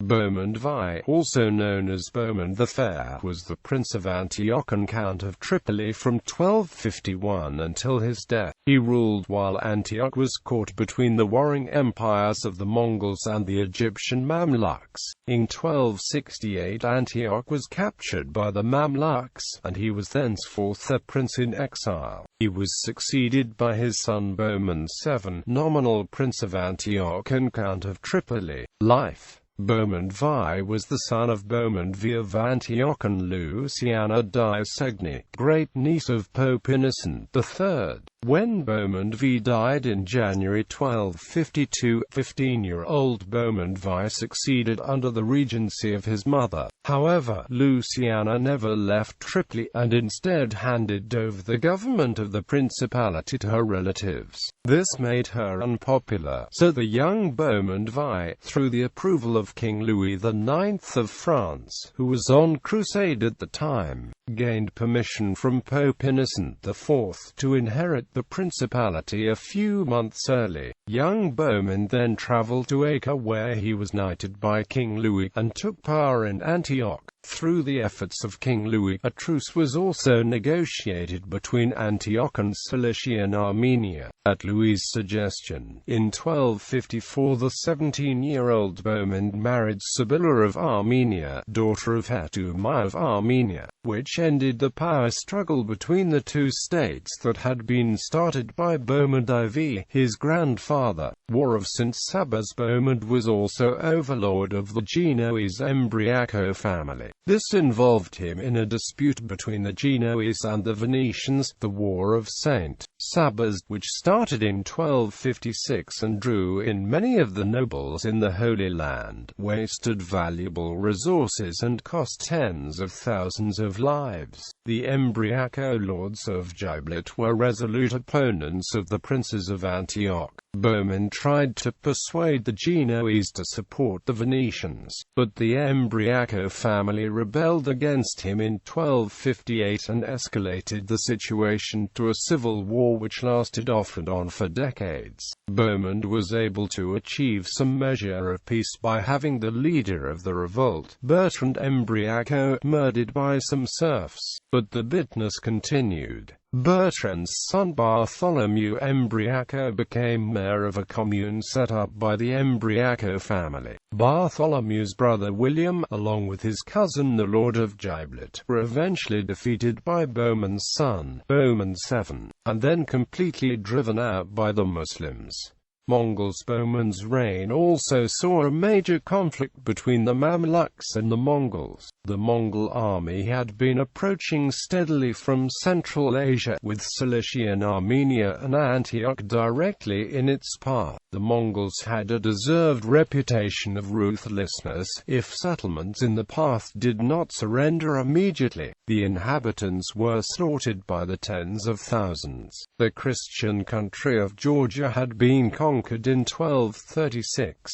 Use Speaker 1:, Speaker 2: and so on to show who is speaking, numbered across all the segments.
Speaker 1: Bohemond VI, also known as Bohemond the Fair, was the Prince of Antioch and Count of Tripoli from 1251 until his death. He ruled while Antioch was caught between the warring empires of the Mongols and the Egyptian Mamluks. In 1268 Antioch was captured by the Mamluks, and he was thenceforth a prince in exile. He was succeeded by his son Bohemond VII, nominal Prince of Antioch and Count of Tripoli. Life. Bohemond VI was the son of Bohemond V of Antioch and Luciana di Segni, great-niece of Pope Innocent III. When Bohemond V died in January 1252, 15-year-old Bohemond V succeeded under the regency of his mother. However, Luciana never left Tripoli, and instead handed over the government of the principality to her relatives. This made her unpopular, so the young Bohemond V, through the approval of King Louis IX of France, who was on crusade at the time, gained permission from Pope Innocent IV to inherit the principality a few months early. Young Bohemond then travelled to Acre, where he was knighted by King Louis, and took power in Antioch. Through the efforts of King Louis, a truce was also negotiated between Antioch and Cilicia in Armenia. At Louis's suggestion, in 1254 the 17-year-old Bohemond married Sibylla of Armenia, daughter of He of Armenia, which ended the power struggle between the two states that had been started by Bohemond IV, his grandfather. War of St Sabhas. Bohemond was also overlord of the Genoese Embriaco family. This involved him in a dispute between the Genoese and the Venetians, the War of St Sabhas, which started in 1256 and drew in many of the nobles in the Holy Land, wasted valuable resources and cost tens of thousands of lives. The Embriaco lords of Giblet were resolute opponents of the princes of Antioch. Bohemond tried to persuade the Genoese to support the Venetians, but the Embriaco family rebelled against him in 1258 and escalated the situation to a civil war which lasted off and on for decades. Bohemond was able to achieve some measure of peace by having the leader of the revolt, Bertrand Embriaco, murdered by some serfs. But the bitterness continued. Bertrand's son Bartholomew Embriaco became mayor of a commune set up by the Embriaco family. Bartholomew's brother William, along with his cousin the Lord of Giblet, were eventually defeated by Bohemond's son, Bohemond VII, and then completely driven out by the Muslims. Mongols. Bohemond's reign also saw a major conflict between the Mamluks and the Mongols. The Mongol army had been approaching steadily from Central Asia, with Cilicia and Armenia and Antioch directly in its path. The Mongols had a deserved reputation of ruthlessness. If settlements in the path did not surrender immediately, the inhabitants were slaughtered by the tens of thousands. The Christian country of Georgia had been conquered in 1236.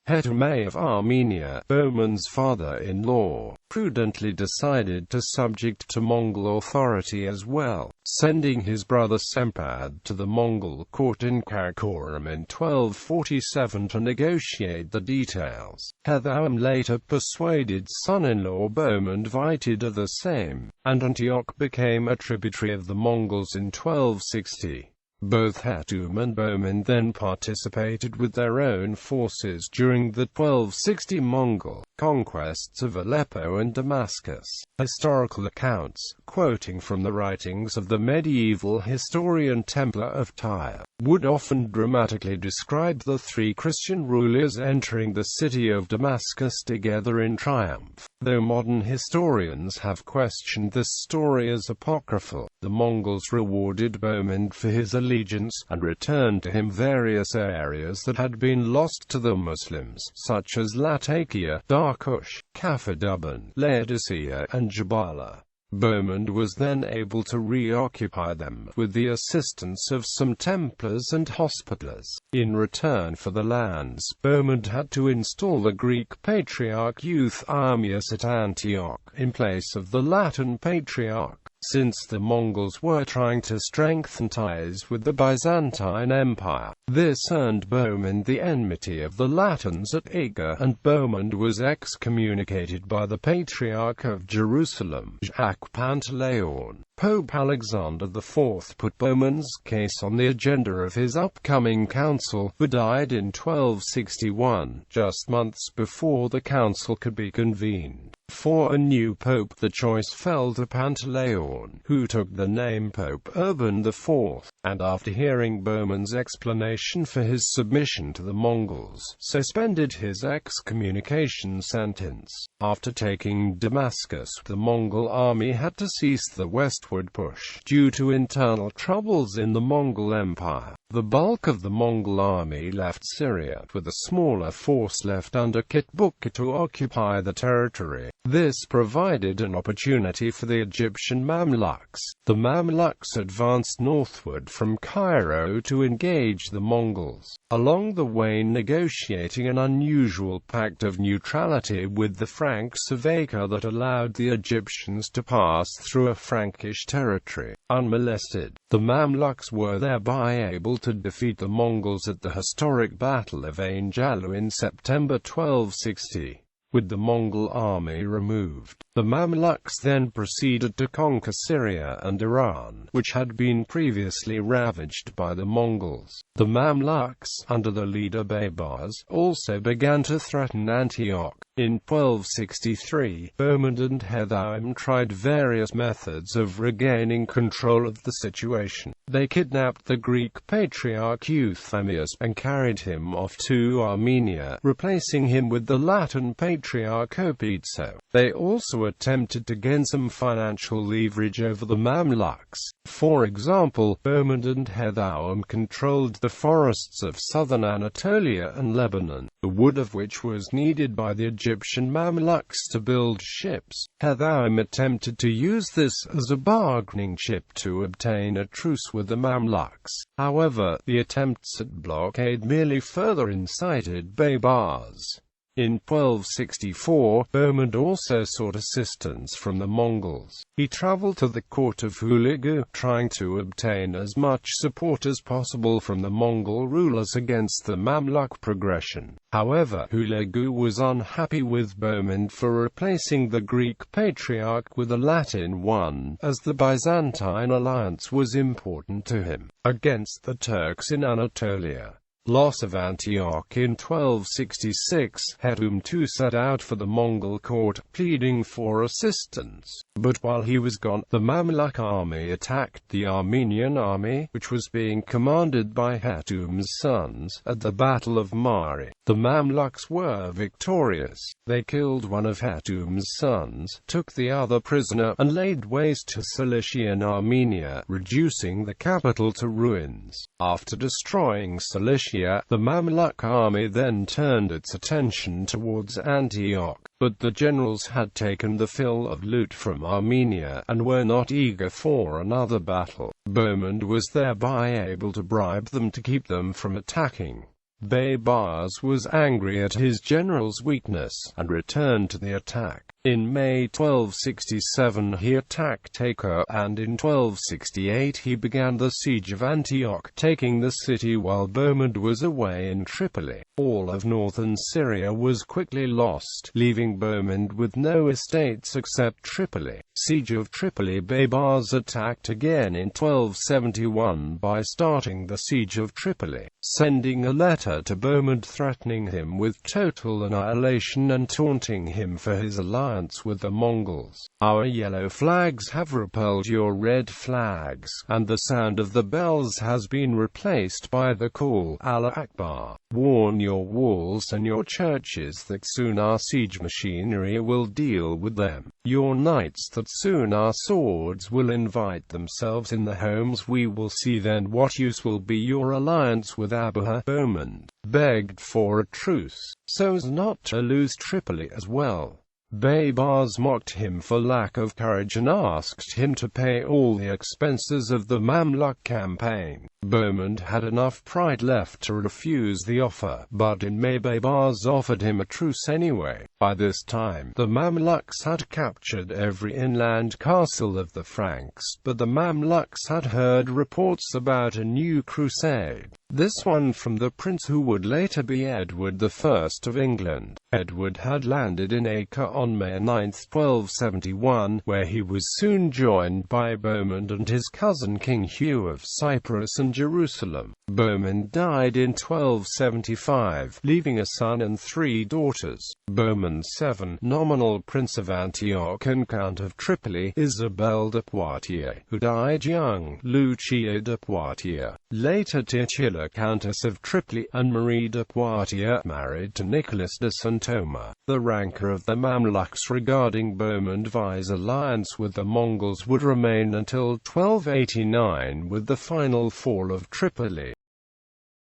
Speaker 1: He of Armenia, Bohemond's father-in-law, prudently decided to subject to Mongol authority as well, sending his brother Sempad to the Mongol court in Karakoram in 1247 to negotiate the details. He later persuaded son-in-law Bohemond VI to do the same, and Antioch became a tributary of the Mongols in 1260. Both Hatum and Bohemond then participated with their own forces during the 1260 Mongol conquests of Aleppo and Damascus. Historical accounts, quoting from the writings of the medieval historian Templar of Tyre, would often dramatically describe the three Christian rulers entering the city of Damascus together in triumph. Though modern historians have questioned this story as apocryphal, the Mongols rewarded Bohemond for his allegiance, and returned to him various areas that had been lost to the Muslims, such as Latakia, Darkush, Kafir-Duban, Laodicea, and Jabala. Bohemond was then able to reoccupy them, with the assistance of some Templars and Hospitallers. In return for the lands, Bohemond had to install the Greek Patriarch Euthymius at Antioch, in place of the Latin Patriarch. since the Mongols were trying to strengthen ties with the Byzantine Empire. This earned Bohemond the enmity of the Latins at Acre, and Bohemond was excommunicated by the Patriarch of Jerusalem, Jacques Pantaleon. Pope Alexander IV put Bohemond's case on the agenda of his upcoming council, but died in 1261, just months before the council could be convened. For a new pope, the choice fell to Pantaleon, who took the name Pope Urban IV, and after hearing Bohemond's explanation for his submission to the Mongols, suspended his excommunication sentence. After taking Damascus, the Mongol army had to cease the westward push, due to internal troubles in the Mongol Empire. The bulk of the Mongol army left Syria, with a smaller force left under Kitbuka to occupy the territory. This provided an opportunity for the Egyptian Mamluks. The Mamluks advanced northward from Cairo to engage the Mongols, along the way negotiating an unusual pact of neutrality with the Franks of Acre that allowed the Egyptians to pass through a Frankish territory unmolested. The Mamluks were thereby able to defeat the Mongols at the historic Battle of Ain Jalut in September 1260. With the Mongol army removed, the Mamluks then proceeded to conquer Syria and Iran, which had been previously ravaged by the Mongols. The Mamluks, under the leader Baybars, also began to threaten Antioch. In 1263, Bohemond and He tried various methods of regaining control of the situation. They kidnapped the Greek patriarch Euphemius and carried him off to Armenia, replacing him with the Latin patriarch Opitso. They also attempted to gain some financial leverage over the Mamluks. For example, Bohemond and He controlled the forests of southern Anatolia and Lebanon, the wood of which was needed by the Egyptian Mamluks to build ships. He attempted to use this as a bargaining chip to obtain a truce with the Mamluks. However, the attempts at blockade merely further incited Baybars. In 1264, Bohemond also sought assistance from the Mongols. He traveled to the court of Hulagu, trying to obtain as much support as possible from the Mongol rulers against the Mamluk progression. However, Hulagu was unhappy with Bohemond for replacing the Greek patriarch with a Latin one, as the Byzantine alliance was important to him. Against the Turks in Anatolia. Loss of Antioch in 1266, He too set out for the Mongol court, pleading for assistance. But while he was gone, the Mamluk army attacked the Armenian army, which was being commanded by Hetum's sons, at the Battle of Mari. The Mamluks were victorious. They killed one of Hetum's sons, took the other prisoner, and laid waste to Cilicia and Armenia, reducing the capital to ruins. After destroying Cilicia, the Mamluk army then turned its attention towards Antioch, but the generals had taken the fill of loot from Armenia, and were not eager for another battle. Bohemond was thereby able to bribe them to keep them from attacking. Baybars was angry at his general's weakness, and returned to the attack. In May 1267 he attacked Acre, and in 1268 he began the siege of Antioch, taking the city while Bohemond was away in Tripoli. All of northern Syria was quickly lost, leaving Bohemond with no estates except Tripoli. Siege of Tripoli. Baybars attacked again in 1271 by starting the siege of Tripoli, sending a letter to Bohemond threatening him with total annihilation and taunting him for his alliance with the Mongols. Our yellow flags have repelled your red flags, and the sound of the bells has been replaced by the call, Allah Akbar. Warn your walls and your churches that soon our siege machinery will deal with them. Your knights that soon our swords will invite themselves in the homes we will see then what use will be your alliance with Abuha. Bohemond begged for a truce, so as not to lose Tripoli as well. Baybars mocked him for lack of courage and asked him to pay all the expenses of the Mamluk campaign. Bohemond had enough pride left to refuse the offer, but in May Baybars offered him a truce anyway. By this time, the Mamluks had captured every inland castle of the Franks, but the Mamluks had heard reports about a new crusade, this one from the prince who would later be Edward I of England. Edward had landed in Acre on May 9, 1271, where he was soon joined by Bohemond and his cousin King Hugh of Cyprus and Jerusalem. Bohemond died in 1275, leaving a son and 3 daughters. Bohemond VII, nominal Prince of Antioch and Count of Tripoli, Isabelle de Poitiers, who died young, Lucia de Poitiers, later titular Countess of Tripoli, and Marie de Poitiers, married to Nicholas de Saint-Omer, the rancour of the Mamluks regarding Bohemond VI's alliance with the Mongols would remain until 1289 with the final fall of Tripoli.